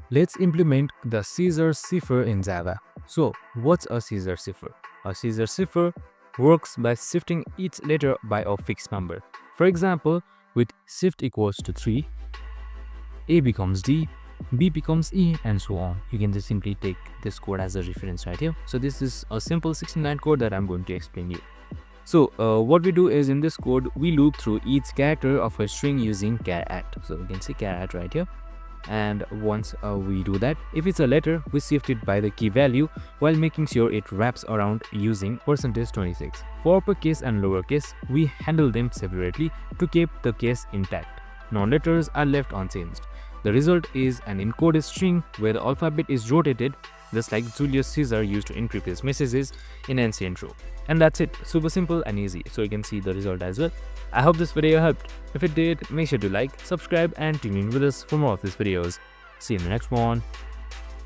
Let's implement the Caesar Cipher in Java. So, what's a Caesar Cipher? A Caesar Cipher works by shifting each letter by a fixed number. For example, with shift equals to 3, A becomes D, B becomes E, and so on. You can just simply take this code as a reference right here. So this is a simple 69 code that I'm going to explain you. So what we do is in this code, we loop through each character of a string using char at. So you can see char at right here. And once we do that, if it's a letter, we shift it by the key value while making sure it wraps around using %26. For uppercase and lowercase, we handle them separately to keep the case intact. Non-letters are left unchanged. The result is an encoded string where the alphabet is rotated, just like Julius Caesar used to encrypt his messages in ancient Rome. And that's it, super simple and easy, so you can see the result as well. I hope this video helped. If it did, make sure to like, subscribe and tune in with us for more of these videos. See you in the next one.